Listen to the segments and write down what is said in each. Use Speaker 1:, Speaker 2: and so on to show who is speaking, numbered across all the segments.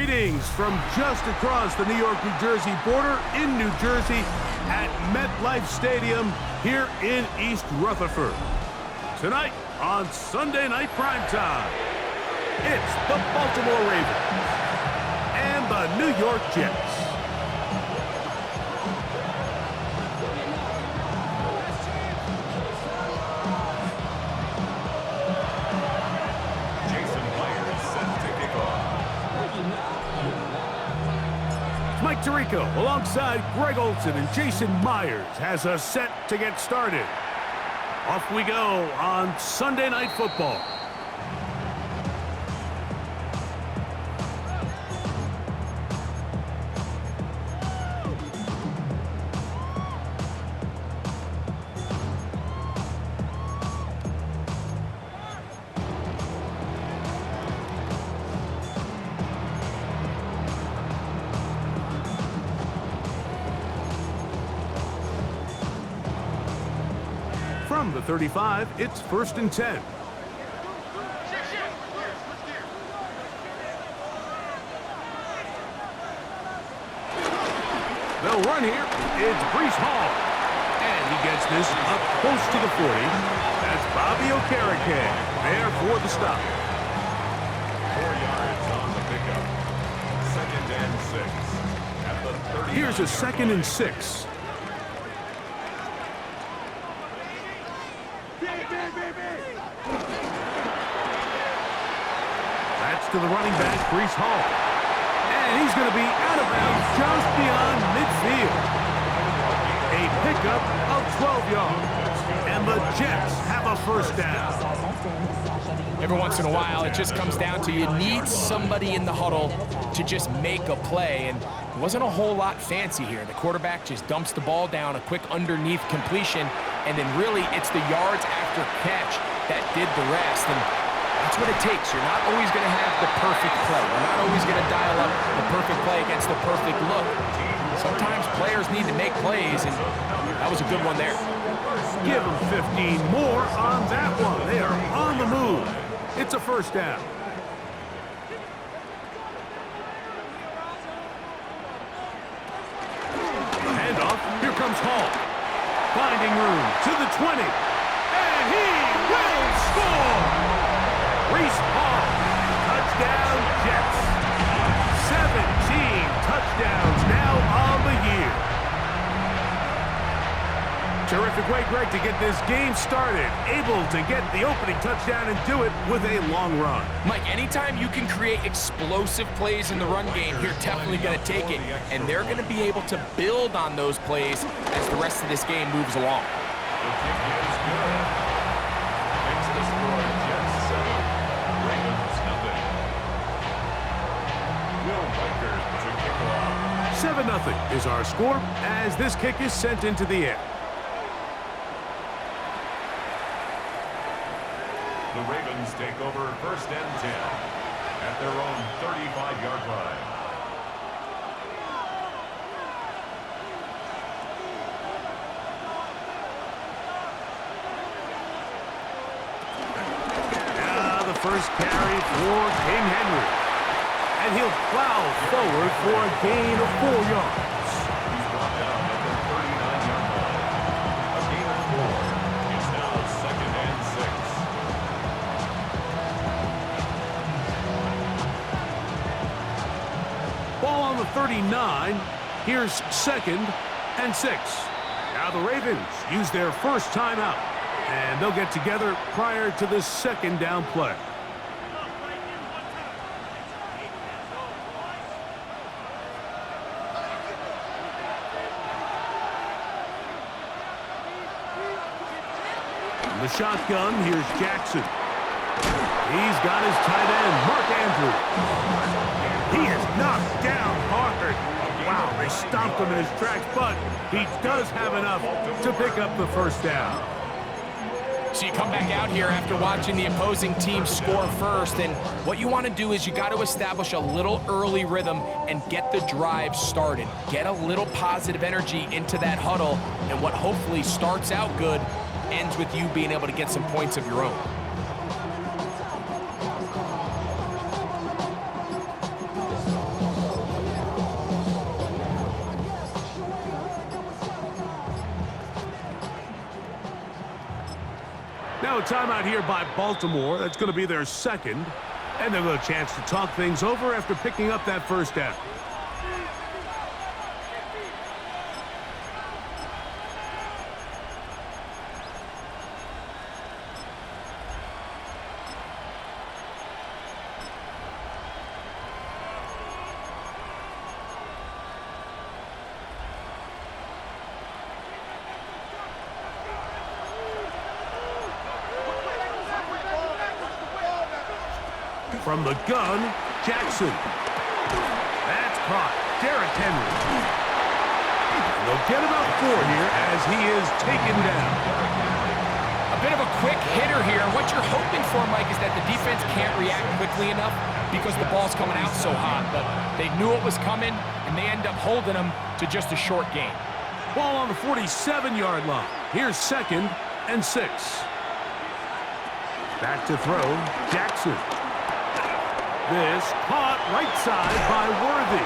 Speaker 1: Greetings from just across the New York-New Jersey border in New Jersey at MetLife Stadium here in East Rutherford. Tonight on Sunday Night Primetime, it's the Baltimore Ravens and the New York Jets. Mike Tirico alongside Greg Olson and Jason Myers has us set to get started. Off we go on Sunday Night Football. From the 35, it's 1st and 10. They'll run here. It's Breece Hall. And he gets this up close to the 40. That's Bobby Okereke there for the stop.
Speaker 2: 4 yards on the pickup. 2nd and 6. At the 30.
Speaker 1: Here's a 2nd and 6. That's to the running back, Breece Hall. And he's going to be out of bounds just beyond midfield. A pickup of 12 yards. And the Jets have a first down.
Speaker 3: Every once in a while, it just comes down to you need somebody in the huddle to just make a play. And it wasn't a whole lot fancy here. The quarterback just dumps the ball down, a quick underneath completion, and then really it's the yards after catch that did the rest. And that's what it takes. You're not always going to have the perfect play. You're not always going to dial up the perfect play against the perfect look. Sometimes players need to make plays, and that was a good one there.
Speaker 1: Give them 15 more on that one. They are on the move. It's a first down. Handoff. Here comes Hall. Finding room to the 20. And he will score! Breece Hall. Touchdown Jets. 17 touchdowns now on the year. Terrific way, Greg, to get this game started. Able to get the opening touchdown and do it with a long run.
Speaker 3: Mike, anytime you can create explosive plays in the run game, you're definitely going to take it. And they're going to be able to build on those plays as the rest of this game moves along.
Speaker 2: The kick is good. Makes the score Jets 7, Ravens nothing. Will Riker to kick off.
Speaker 1: 7-0 is our score as this kick is sent into the air.
Speaker 2: The Ravens take over 1st and 10 at their own 35-yard line.
Speaker 1: Now the first carry for King Henry. And he'll plow forward for a gain of 4 yards.
Speaker 2: He's brought down at the 39-yard line. A gain of 4. It's now 2nd and 6.
Speaker 1: Ball on the 39. Here's 2nd and 6. Now the Ravens use their first timeout. And they'll get together prior to the 2nd down play. In the shotgun, here's Jackson. He's got his tight end, Mark Andrews. He is knocked down hard. Wow, they stomped him in his tracks, but he does have enough to pick up the first down.
Speaker 3: So you come back out here after watching the opposing team score first, and what you want to do is you got to establish a little early rhythm and get the drive started. Get a little positive energy into that huddle, and what hopefully starts out good ends with you being able to get some points of your own.
Speaker 1: Now a timeout here by Baltimore. That's going to be their second. And they'll have a chance to talk things over after picking up that first down. From the gun, Jackson. That's caught. Derrick Henry. And they'll get about 4 here as he is taken down.
Speaker 3: A bit of a quick hitter here. What you're hoping for, Mike, is that the defense can't react quickly enough because the ball's coming out so hot. But they knew it was coming, and they end up holding them to just a short gain.
Speaker 1: Ball on the 47-yard line. Here's 2nd and 6. Back to throw, Jackson. This caught right side by Worthy.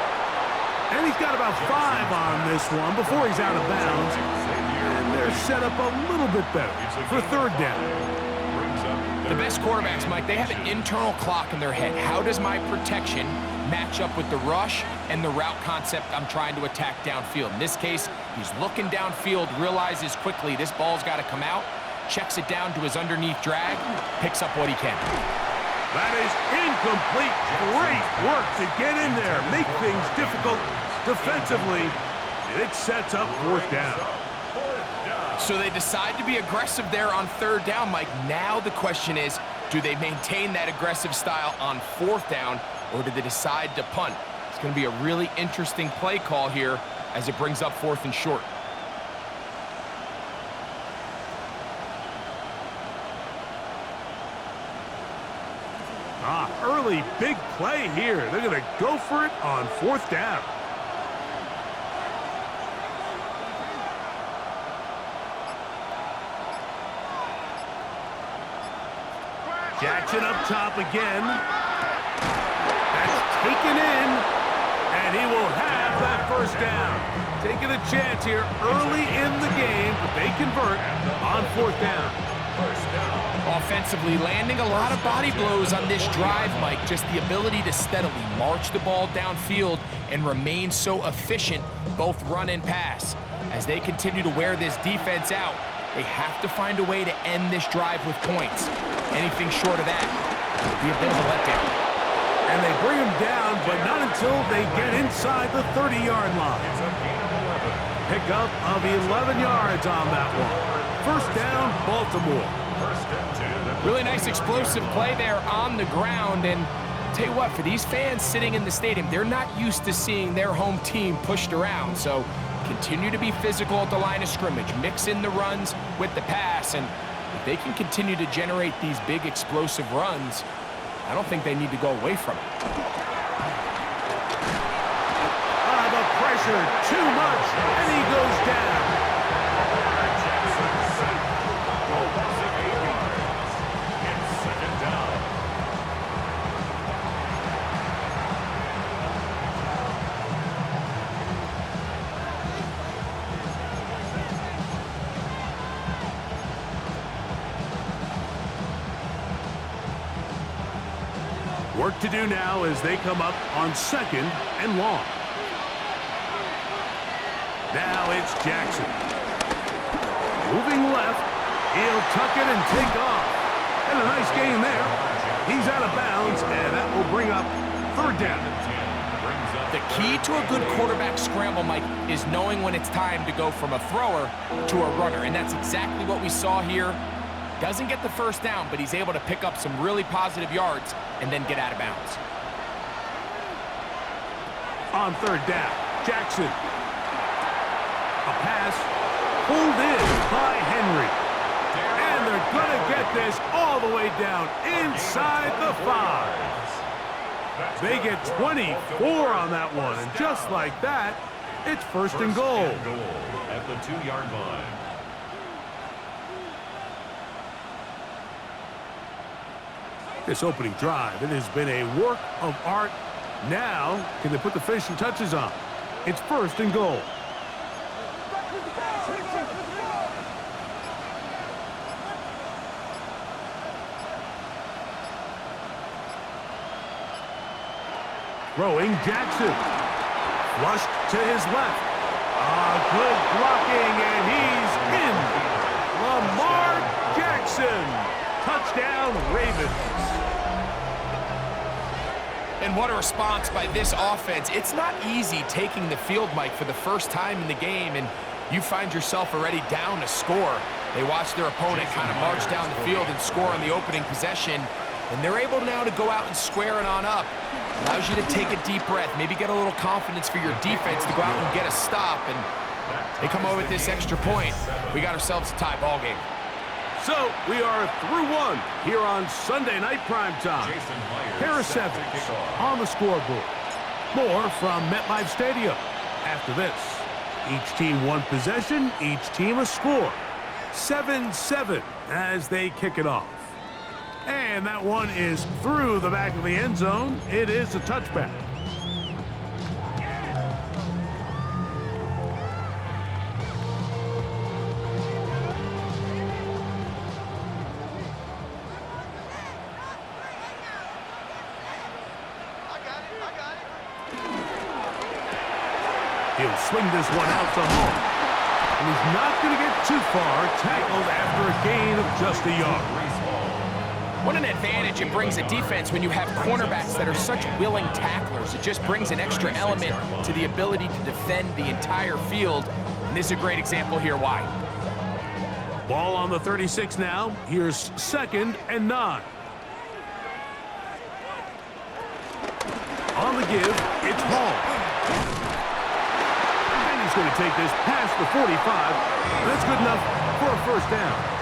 Speaker 1: And he's got about 5 on this one before he's out of bounds. And they're set up a little bit better for 3rd down.
Speaker 3: The best quarterbacks, Mike, they have an internal clock in their head. How does my protection match up with the rush and the route concept I'm trying to attack downfield? In this case, he's looking downfield, realizes quickly this ball's got to come out, checks it down to his underneath drag, picks up what he can.
Speaker 1: That is incomplete. Great work to get in there, make things difficult defensively. And it sets up 4th down.
Speaker 3: So they decide to be aggressive there on 3rd down, Mike. Now the question is, do they maintain that aggressive style on 4th down, or do they decide to punt? It's going to be a really interesting play call here as it brings up 4th and short.
Speaker 1: Early big play here. They're going to go for it on 4th down. Jackson up top again. That's taken in, and he will have that 1st down. Taking a chance here early in the game, but they convert on 4th down.
Speaker 3: Offensively, landing a lot of body blows on this drive, Mike. Just the ability to steadily march the ball downfield and remain so efficient, both run and pass. As they continue to wear this defense out, they have to find a way to end this drive with points. Anything short of that would be a bit of a letdown.
Speaker 1: And they bring him down, but not until they get inside the 30-yard line. Pickup of 11 yards on that one. 1st down, Baltimore.
Speaker 3: Really nice explosive play there on the ground. And I'll tell you what, for these fans sitting in the stadium, they're not used to seeing their home team pushed around. So continue to be physical at the line of scrimmage. Mix in the runs with the pass. And if they can continue to generate these big explosive runs, I don't think they need to go away from it.
Speaker 1: The pressure, too much, and he goes down. Work to do now as they come up on 2nd and long. Now it's Jackson. Moving left. He'll tuck it and take off. And a nice gain there. He's out of bounds, and that will bring up 3rd down.
Speaker 3: The key to a good quarterback scramble, Mike, is knowing when it's time to go from a thrower to a runner. And that's exactly what we saw here. Doesn't get the 1st down, but he's able to pick up some really positive yards and then get out of bounds.
Speaker 1: On 3rd down, Jackson. A pass pulled in by Henry. And they're going to get this all the way down inside the 5. They get 24 on that one, and just like that, it's 1st and goal.
Speaker 2: At the 2-yard line.
Speaker 1: This opening drive, it has been a work of art. Now, can they put the finishing touches on? It's 1st and goal. throwing Jackson. Flushed to his left. Good blocking, and he's in. Lamar Jackson. Touchdown, Ravens.
Speaker 3: And what a response by this offense. It's not easy taking the field, Mike, for the first time in the game, and you find yourself already down a score. They watch their opponent kind of march down the field and score on the opening possession, and they're able now to go out and square it on up. Allows you to take a deep breath, maybe get a little confidence for your defense to go out and get a stop, and they come over with this extra point. We got ourselves a tie ball game.
Speaker 1: So we are through one here on Sunday Night Primetime. Pair of sevens on the scoreboard. More from MetLife Stadium. After this, each team one possession, each team a score. 7-7 as they kick it off. And that one is through the back of the end zone. It is a touchback. He'll swing this one out to home. And he's not going to get too far, tackled after a gain of just a yard.
Speaker 3: What an advantage it brings a defense when you have cornerbacks that are such willing tacklers. It just brings an extra element to the ability to defend the entire field. And this is a great example here why.
Speaker 1: Ball on the 36 now. Here's 2nd and 9. On the give, it's Hall. And he's going to take this past the 45. That's good enough for a first down.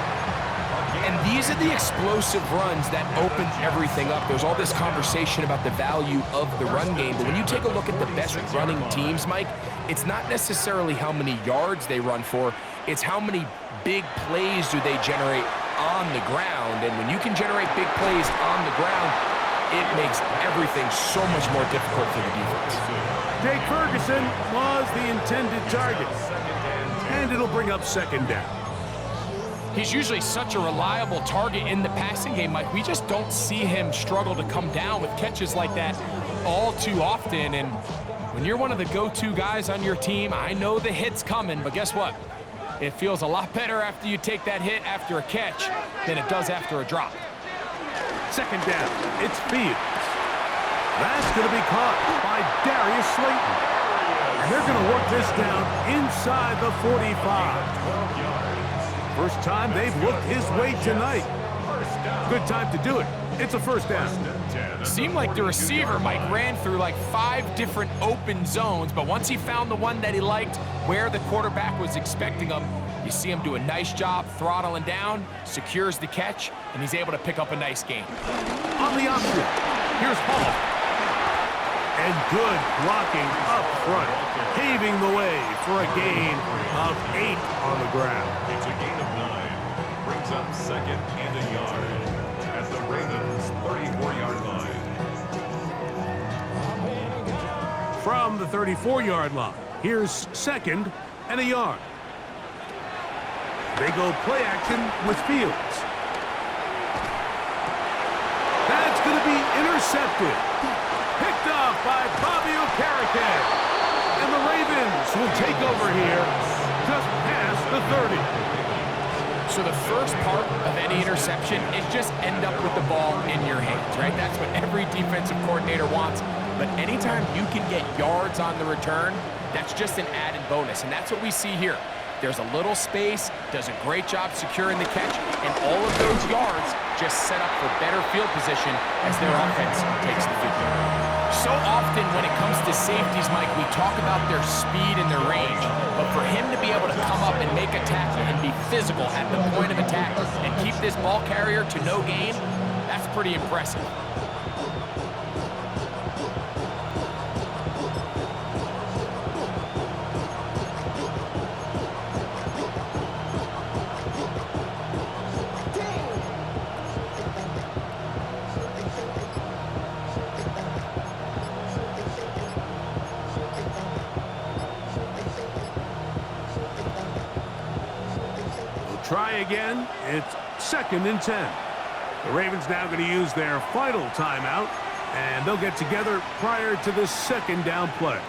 Speaker 3: And these are the explosive runs that open everything up. There's all this conversation about the value of the run game, but when you take a look at the best running teams, Mike, it's not necessarily how many yards they run for, it's how many big plays do they generate on the ground. And when you can generate big plays on the ground, it makes everything so much more difficult for the defense.
Speaker 1: Jake Ferguson was the intended target. And it'll bring up 2nd down.
Speaker 3: He's usually such a reliable target in the passing game, Mike. We just don't see him struggle to come down with catches like that all too often. And when you're one of the go-to guys on your team, I know the hit's coming, but guess what? It feels a lot better after you take that hit after a catch than it does after a drop.
Speaker 1: 2nd down, it's Fields. That's going to be caught by Darius Slayton. And they're going to work this down inside the 45. First time they've looked his way tonight. Good time to do it. It's a first down.
Speaker 3: Seemed like the receiver, Mike, ran through like 5 different open zones, but once he found the one that he liked where the quarterback was expecting him, you see him do a nice job throttling down, secures the catch, and he's able to pick up a nice gain.
Speaker 1: On the option, here's Hall. And good blocking up front, paving the way for a gain of 8 on the ground.
Speaker 2: It's a gain of 9. Brings up 2nd and a yard at the Ravens' 34-yard line.
Speaker 1: From the 34-yard line, here's 2nd and a yard. They go play action with Fields. That's going to be intercepted. Picked off by Bobby Okereke. And the Ravens will take over here just past the 30.
Speaker 3: So the first part of any interception is just end up with the ball in your hands, right? That's what every defensive coordinator wants. But anytime you can get yards on the return, that's just an added bonus. And that's what we see here. There's a little space, does a great job securing the catch, and all of those yards just set up for better field position as their offense takes the field. So often when it comes to safeties, Mike, we talk about their speed and their range, but for him to be able to come up and make a tackle and be physical at the point of attack and keep this ball carrier to no gain, that's pretty impressive.
Speaker 1: Try again. It's 2nd and 10. The Ravens now going to use their final timeout And they'll get together prior to the second down play.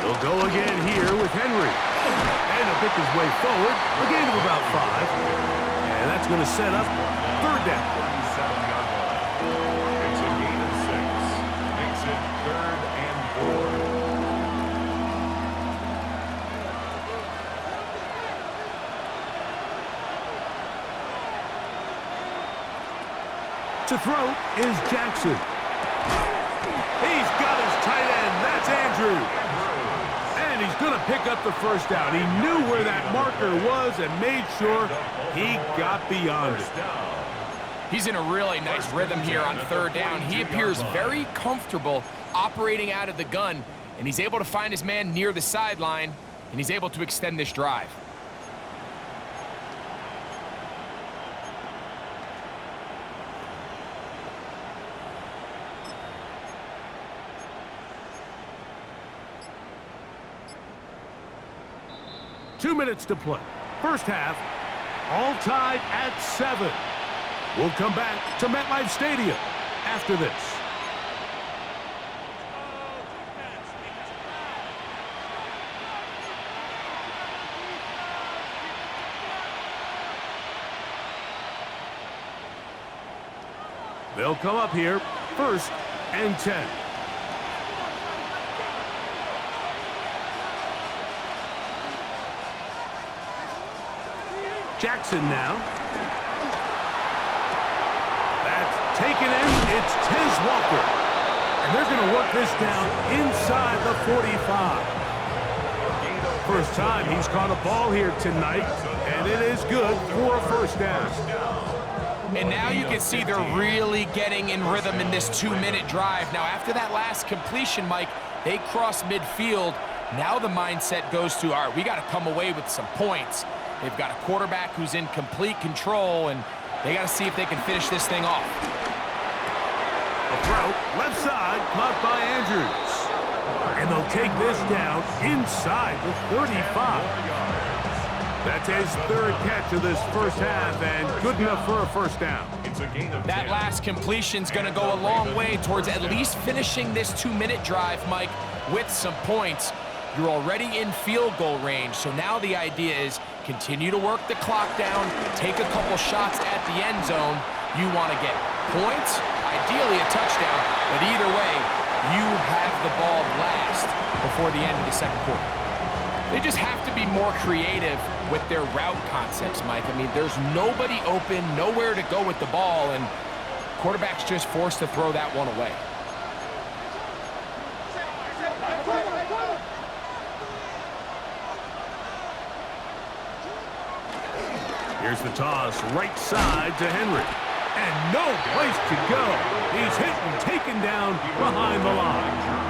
Speaker 1: They'll go again here with Henry. And he'll pick his way forward. A gain of about 5. And that's going to set up third down.
Speaker 2: 37-yard line. It's a gain of 6. Makes it 3rd and 4.
Speaker 1: To throw is Jackson. He's got his tight end. That's Andrew. And he's going to pick up the first down. He knew where that marker was and made sure he got beyond it.
Speaker 3: He's in a really nice rhythm here on third down. He appears very comfortable operating out of the gun, and he's able to find his man near the sideline, and he's able to extend this drive.
Speaker 1: Two minutes to play. First half, all tied at 7. We'll come back to MetLife Stadium after this. They'll come up here, 1st and 10. Jackson now. That's taken in. It's Tez Walker. And they're going to work this down inside the 45. First time he's caught a ball here tonight, and it is good for a first down.
Speaker 3: And now you can see they're really getting in rhythm in this 2-minute drive. Now, after that last completion, Mike, they cross midfield. Now the mindset goes to, all right, we got to come away with some points. They've got a quarterback who's in complete control, and they got to see if they can finish this thing off.
Speaker 1: A throw, left side, caught by Andrews. And they'll take this down inside the 35. That's his 3rd catch of this first half, and good enough for a first down.
Speaker 3: That last completion's going to go a long way towards at least finishing this 2-minute drive, Mike, with some points. You're already in field goal range, so now the idea is continue to work the clock down, take a couple shots at the end zone. You want to get points, ideally a touchdown, but either way, you have the ball last before the end of the second quarter. They just have to be more creative with their route concepts, Mike. I mean, there's nobody open, nowhere to go with the ball, and quarterback's just forced to throw that one away.
Speaker 1: Here's the toss, right side to Henry. And no place to go. He's hit and taken down behind the line.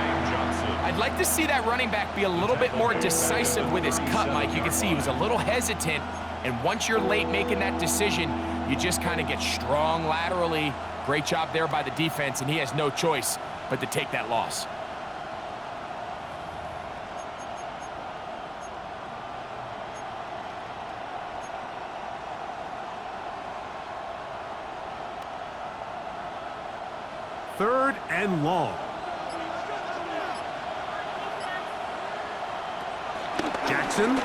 Speaker 3: I'd like to see that running back be a little bit more decisive with his cut, Mike. You can see he was a little hesitant, and once you're late making that decision, you just kind of get strong laterally. Great job there by the defense, and he has no choice but to take that loss.
Speaker 1: Third and long. Jackson,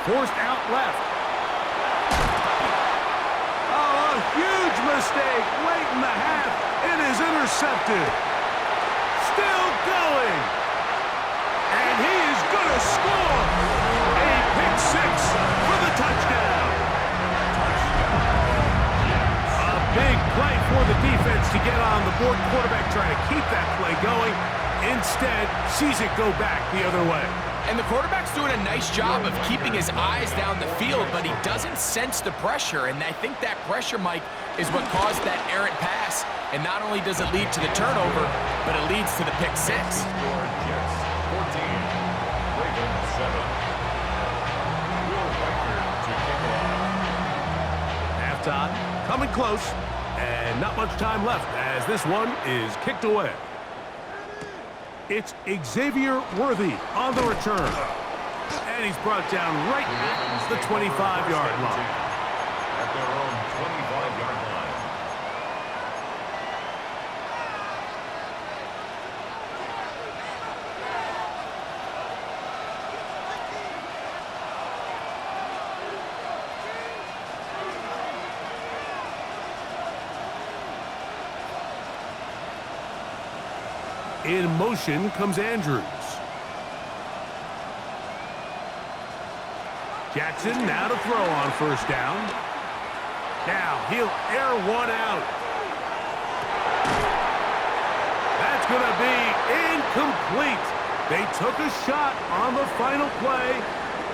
Speaker 1: forced out left. Oh, a huge mistake late in the half. It is intercepted. Still going. And he is going to score. A pick 6 for the touchdown. A big play for the defense to get on the board. Quarterback trying to keep that play going. Instead, sees it go back the other way.
Speaker 3: And the quarterback's doing a nice job of keeping his eyes down the field, but he doesn't sense the pressure. And I think that pressure, Mike, is what caused that errant pass. And not only does it lead to the turnover, but it leads to the pick 6.
Speaker 1: Halftime, coming close, and not much time left as this one is kicked away. It's Xavier Worthy on the return. And he's brought down right at the 25-yard line.
Speaker 2: At their own 25-yard line.
Speaker 1: In motion comes Andrews. Jackson now to throw on first down. Now he'll air one out. That's going to be incomplete. They took a shot on the final play.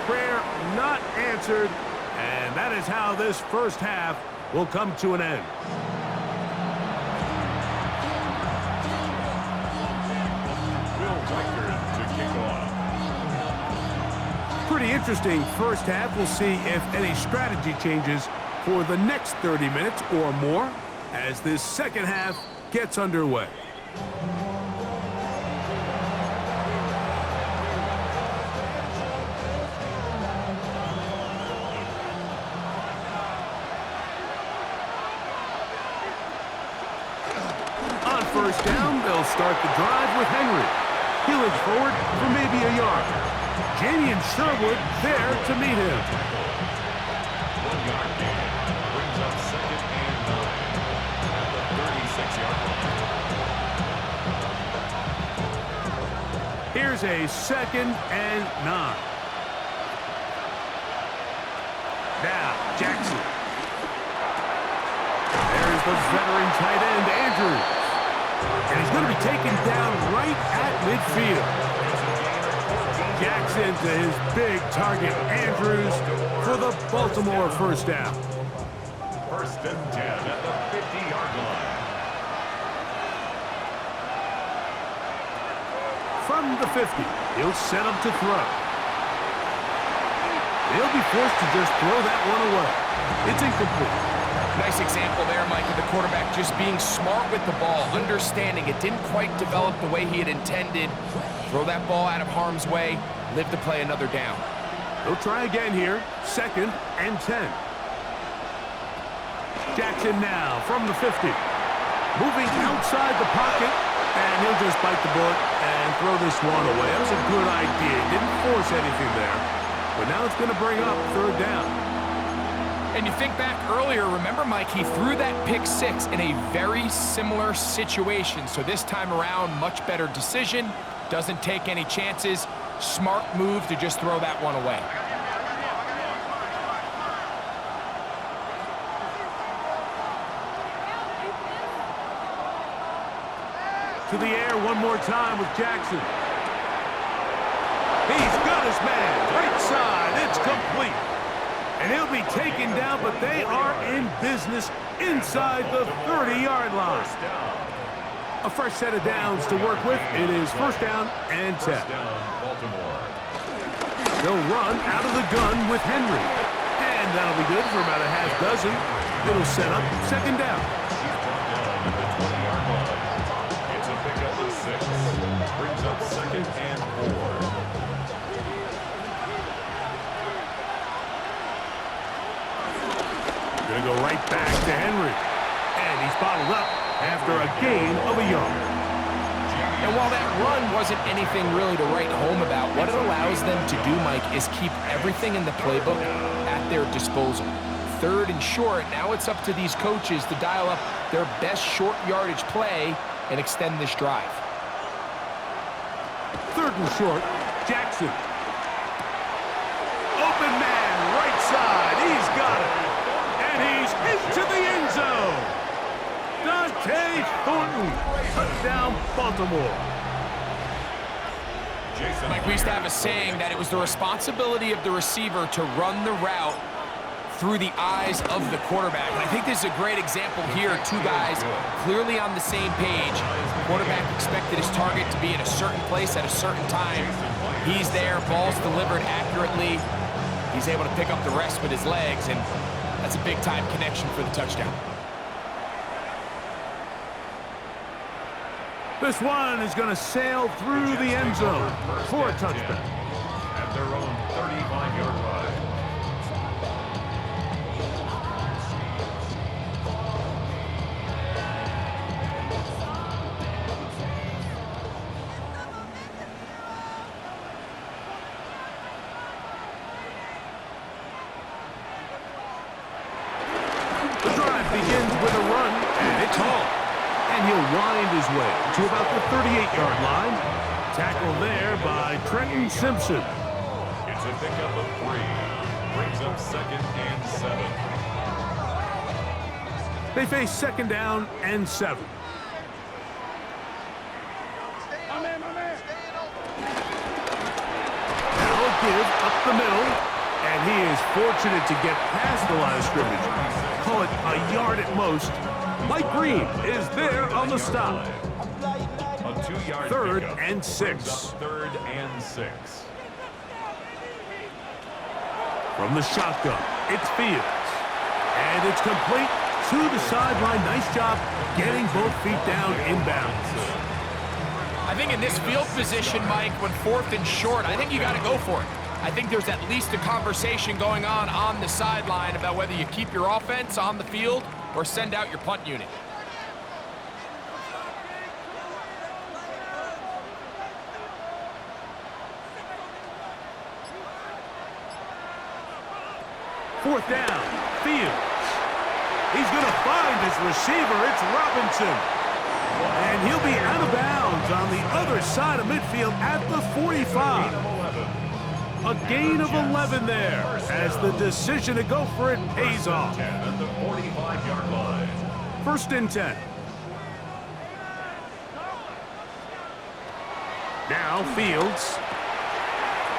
Speaker 1: Prayer not answered. And that is how this first half will come to an end. Pretty interesting first half. We'll see if any strategy changes for the next 30 minutes or more as this second half gets underway. On first down, they'll start the drive with Henry. He looks forward for maybe a yard. Jamie and Sherwood there to meet him.
Speaker 2: 1 yard gain brings up 2nd and 9 at the 36-yard line.
Speaker 1: Here's a 2nd and 9. Now, Jackson. There's the veteran tight end, Andrews. And he's going to be taken down right at midfield. Jackson to his big target, Andrews, for the Baltimore first down.
Speaker 2: 1st and 10 at the 50-yard line.
Speaker 1: From the 50, he'll set up to throw. He'll be forced to just throw that one away. It's incomplete.
Speaker 3: Nice example there, Mike, of the quarterback just being smart with the ball, understanding it didn't quite develop the way he had intended. Throw that ball out of harm's way, live to play another down.
Speaker 1: He'll try again here, 2nd and 10. Jackson now from the 50. Moving outside the pocket, and he'll just bite the bullet and throw this one away. That was a good idea. Didn't force anything there, but now it's going to bring up 3rd down.
Speaker 3: And you think back earlier, remember, Mike, he threw that pick 6 in a very similar situation. So this time around, much better decision. Doesn't take any chances. Smart move to just throw that one away.
Speaker 1: To the air one more time with Jackson. He's got his man. Right side. It's complete. And he'll be taken down, but they are in business inside the 30-yard line. A fresh set of downs to work with. It is 1st down and 10. They'll run out of the gun with Henry. And that'll be good for about a half dozen. It'll set up 2nd down.
Speaker 2: He's brought down at the 20-yard line. It's a pickup of 6. Brings up 2nd and 4.
Speaker 1: Going to go right back to Henry. And he's bottled up after a gain of a yard.
Speaker 3: And while that run wasn't anything really to write home about, what it allows them to do, Mike, is keep everything in the playbook at their disposal. 3rd and short, now it's up to these coaches to dial up their best short yardage play and extend this drive.
Speaker 1: 3rd and short, Jackson. Open man, right side, he's got it. And he's into the end zone. Dante Thornton, touchdown Baltimore.
Speaker 3: Mike, we used to have a saying that it was the responsibility of the receiver to run the route through the eyes of the quarterback. And I think this is a great example here. 2 guys clearly on the same page. The quarterback expected his target to be in a certain place at a certain time. He's there, ball's delivered accurately. He's able to pick up the rest with his legs, and that's a big-time connection for the touchdown.
Speaker 1: This one is going to sail through the end zone for a touchdown.
Speaker 2: At their own
Speaker 1: wind his way to about the 38-yard line. Tackle there by Trenton Simpson.
Speaker 2: It's a pickup of 3. Brings up 2nd and 7.
Speaker 1: They face 2nd down and 7. Now a give up the middle, and he is fortunate to get past the line of scrimmage. Call it a yard at most. Mike Green is there on the stop.
Speaker 2: A 2-yard
Speaker 1: 3rd
Speaker 2: pickup.
Speaker 1: and 6.
Speaker 2: Brings up 3rd and 6.
Speaker 1: From the shotgun, it's Fields. And it's complete to the sideline. Nice job getting both feet down inbounds.
Speaker 3: I think in this field position, Mike, when 4th and short, I think you got to go for it. I think there's at least a conversation going on the sideline about whether you keep your offense on the field or send out your punt unit.
Speaker 1: Fourth down, Fields. He's going to find his receiver. It's Robinson. And he'll be out of bounds on the other side of midfield at the 45. A gain of 11 there as the decision to go for it pays off.
Speaker 2: At the 45-yard line.
Speaker 1: 1st and 10. Now Fields.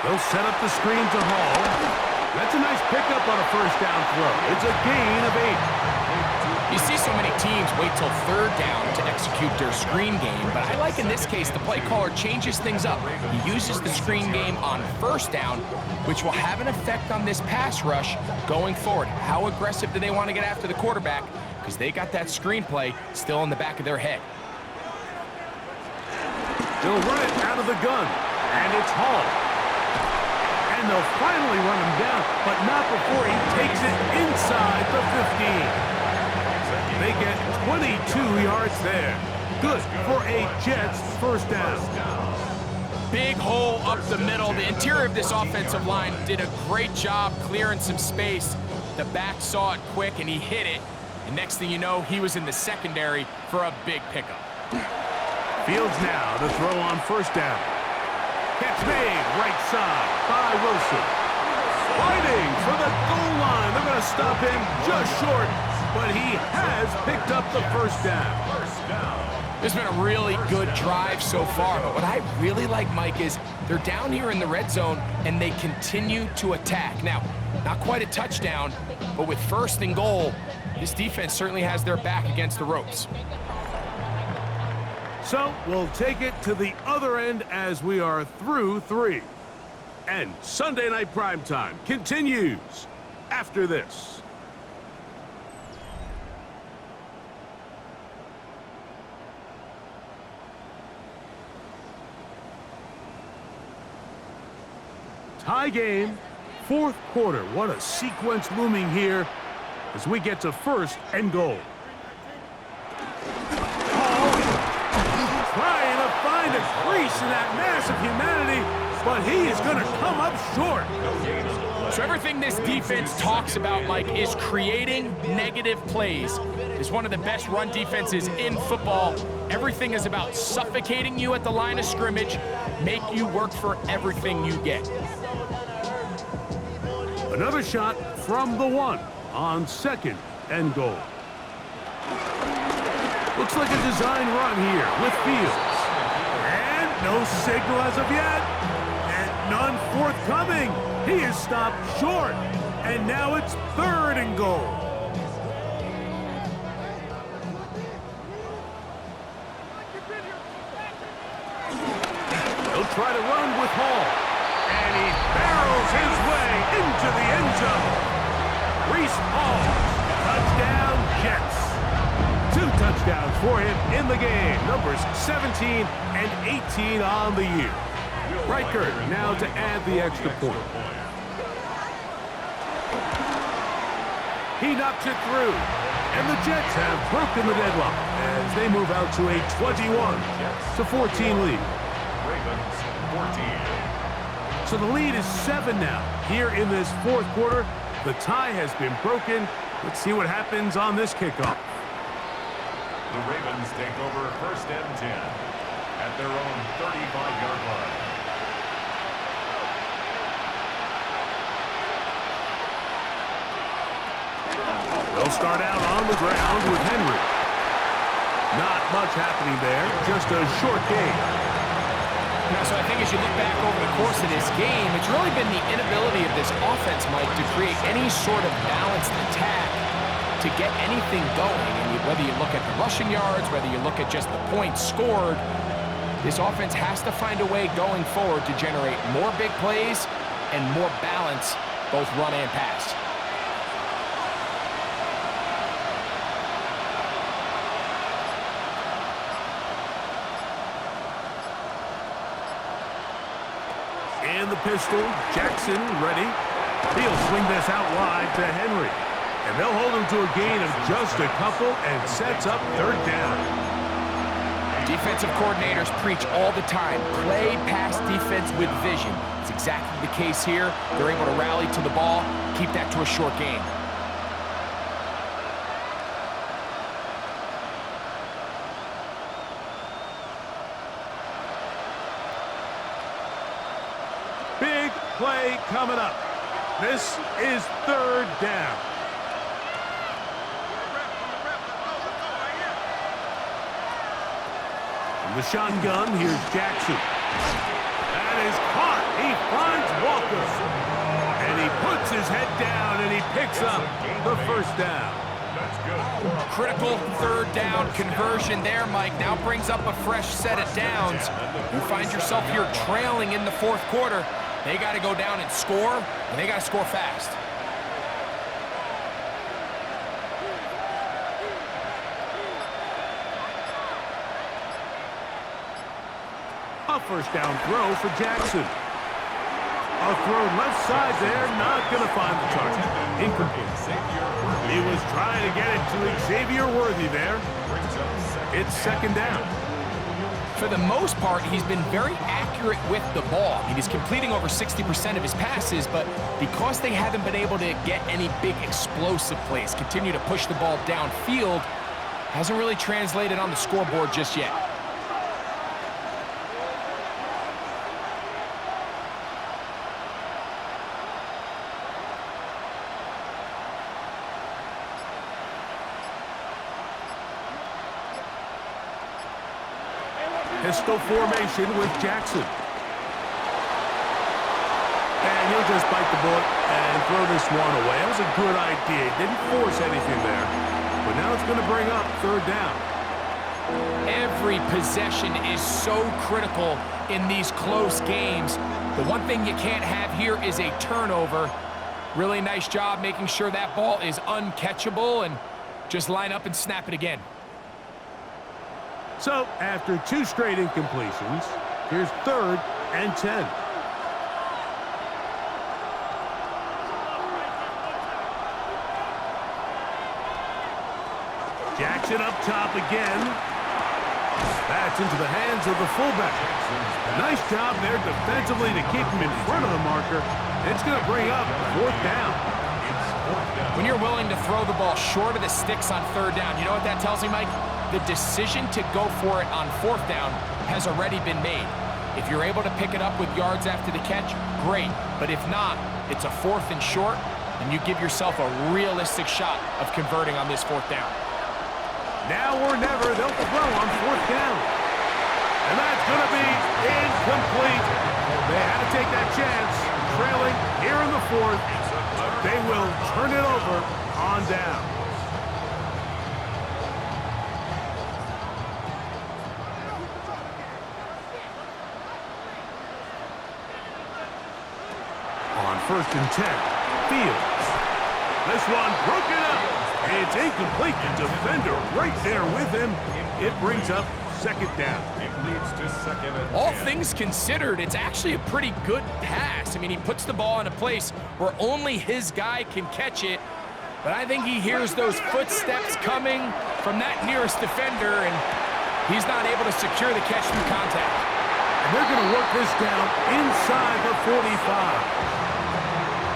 Speaker 1: They'll set up the screen to Hall. That's a nice pickup on a 1st down throw. It's a gain of 8.
Speaker 3: You see so many teams wait till 3rd down to execute their screen game, but I like in this case the play caller changes things up. He uses the screen game on 1st down, which will have an effect on this pass rush going forward. How aggressive do they want to get after the quarterback? Because they got that screen play still in the back of their head.
Speaker 1: They'll run it out of the gun, and it's Hall. And they'll finally run him down, but not before he takes it inside the 15. They get 22 yards there. Good for a Jets 1st down.
Speaker 3: Big hole up the middle. The interior of this offensive line did a great job clearing some space. The back saw it quick, and he hit it. And next thing you know, he was in the secondary for a big pickup.
Speaker 1: Fields now to throw on 1st down. Catch made right side by Wilson. Fighting for the goal line. They're going to stop him just short, but he has picked up the 1st down.
Speaker 3: This has been a really good drive so far, but what I really like, Mike, is they're down here in the red zone, and they continue to attack. Now, not quite a touchdown, but with 1st and goal, this defense certainly has their back against the ropes.
Speaker 1: So we'll take it to the other end as we are through 3. And Sunday Night Primetime continues after this. Tie game, 4th quarter. What a sequence looming here as we get to 1st and goal. Trying to find a crease in that mass of humanity, but he is going to come up short.
Speaker 3: So everything this defense talks about, Mike, is creating negative plays. It's one of the best run defenses in football. Everything is about suffocating you at the line of scrimmage, make you work for everything you get.
Speaker 1: Another shot from the 1 on 2nd and goal. Looks like a design run here with Fields. And no signal as of yet. And none forthcoming. He is stopped short. And now it's 3rd and goal. He'll try to run with Hall. And he barrels his way into the end zone. Reese Hall. Touchdown, Jets. 2 touchdowns for him in the game. Numbers 17 and 18 on the year. Reichert now to add the extra point. He knocks it through. And the Jets have broken the deadlock as they move out to a 21-14 lead.
Speaker 2: Ravens 14.
Speaker 1: So the lead is 7 now. Here in this 4th quarter, the tie has been broken. Let's see what happens on this kickoff.
Speaker 2: The Ravens take over 1st and 10 at their own 35-yard line.
Speaker 1: They'll start out on the ground with Henry. Not much happening there, just a short game.
Speaker 3: Now, so I think as you look back over the course of this game, it's really been the inability of this offense, Mike, to create any sort of balanced attack to get anything going. And whether you look at the rushing yards, whether you look at just the points scored, this offense has to find a way going forward to generate more big plays and more balance, both run and pass.
Speaker 1: In the pistol, Jackson ready. He'll swing this out wide to Henry. And they'll hold him to a gain of just a couple and sets up 3rd down.
Speaker 3: Defensive coordinators preach all the time, play pass defense with vision. It's exactly the case here. They're able to rally to the ball, keep that to a short game.
Speaker 1: Big play coming up. This is 3rd down. From the shotgun, here's Jackson. That is caught. He finds Walker. And he puts his head down and he picks up the 1st down.
Speaker 2: That's good.
Speaker 3: Critical 3rd down conversion there, Mike. Now brings up a fresh set of downs. You find yourself here trailing in the 4th quarter. They got to go down and score, and they got to score fast.
Speaker 1: A 1st down throw for Jackson. A throw left side there, not going to find the target. Incomplete. He was trying to get it to Xavier Worthy there. It's 2nd down.
Speaker 3: For the most part, he's been very accurate with the ball. I mean, he's completing over 60% of his passes, but because they haven't been able to get any big explosive plays, continue to push the ball downfield, hasn't really translated on the scoreboard just yet.
Speaker 1: Pistol formation with Jackson. And he'll just bite the bullet and throw this one away. That was a good idea. Didn't force anything there. But now it's going to bring up 3rd down.
Speaker 3: Every possession is so critical in these close games. The one thing you can't have here is a turnover. Really nice job making sure that ball is uncatchable and just line up and snap it again.
Speaker 1: So, after 2 straight incompletions, here's 3rd and 10. Jackson up top again. That's into the hands of the fullback. Nice job there defensively to keep him in front of the marker. It's going to bring up 4th down.
Speaker 3: When you're willing to throw the ball short of the sticks on 3rd down, you know what that tells me, Mike? The decision to go for it on 4th down has already been made. If you're able to pick it up with yards after the catch, great. But if not, it's a 4th and short, and you give yourself a realistic shot of converting on this 4th down.
Speaker 1: Now or never, they'll throw on 4th down. And that's going to be incomplete. They had to take that chance, trailing here in the 4th. But they will turn it over on down. On 1st and 10, Fields. This one broken up. It's incomplete. The defender right there with him. It brings up 2nd down.
Speaker 2: It leads to 2nd and 10.
Speaker 3: All things considered, it's actually a pretty good pass. I mean, he puts the ball in a place where only his guy can catch it. But I think he hears those footsteps coming from that nearest defender, and he's not able to secure the catch through contact.
Speaker 1: And they're going to work this down inside the 45.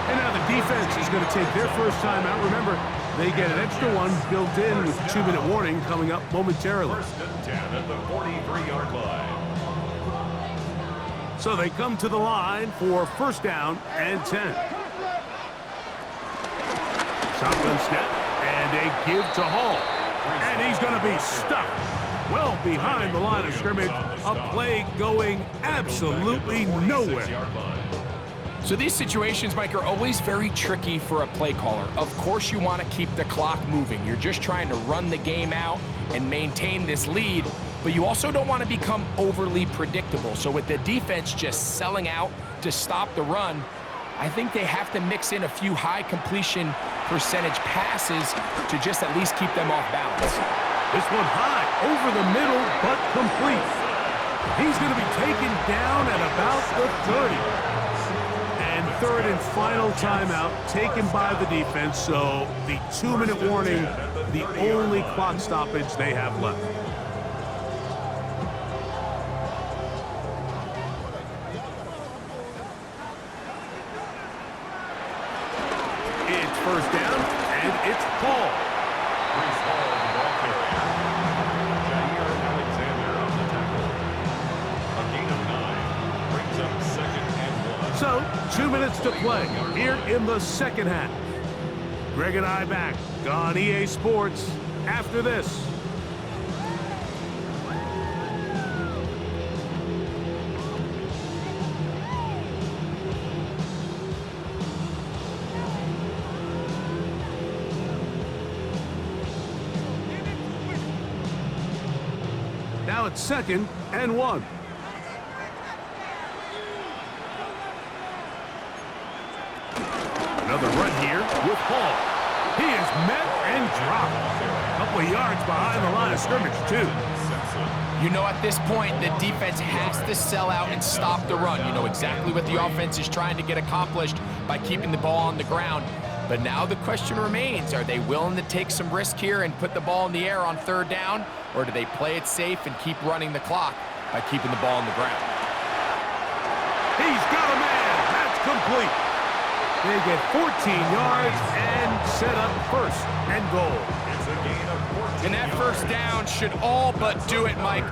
Speaker 1: And now the defense is going to take their first time out. Remember, They get an extra one built in with a 2-minute warning coming up momentarily.
Speaker 2: First and 10 at the 43-yard line.
Speaker 1: So they come to the line for first down and 10. Shotgun snap and a give to Hall. And he's going to be stuck well behind the line of scrimmage. A play going absolutely nowhere.
Speaker 3: So these situations, Mike, are always very tricky for a play caller. Of course you want to keep the clock moving. You're just trying to run the game out and maintain this lead, but you also don't want to become overly predictable. So with the defense just selling out to stop the run, I think they have to mix in a few high completion percentage passes to just at least keep them off balance.
Speaker 1: This one high, over the middle, but complete. He's going to be taken down at about the 30. And third and final timeout taken by the defense, so the 2-minute warning, the only clock stoppage they have left. It's first down, and it's Paul. So, 2 minutes to play here in the second half. Greg and I back on EA Sports after this. Now it's 2nd and 1. Another run here with Hall. He is met and dropped. A couple of yards behind the line of scrimmage, too.
Speaker 3: You know, at this point, the defense has to sell out and stop the run. You know exactly what the offense is trying to get accomplished by keeping the ball on the ground. But now the question remains, are they willing to take some risk here and put the ball in the air on third down, or do they play it safe and keep running the clock by keeping the ball on the ground?
Speaker 1: He's got a man. That's complete. They get 14 yards and set up first and goal.
Speaker 2: It's a gain of 14
Speaker 3: And that first down should all but do it, Mike.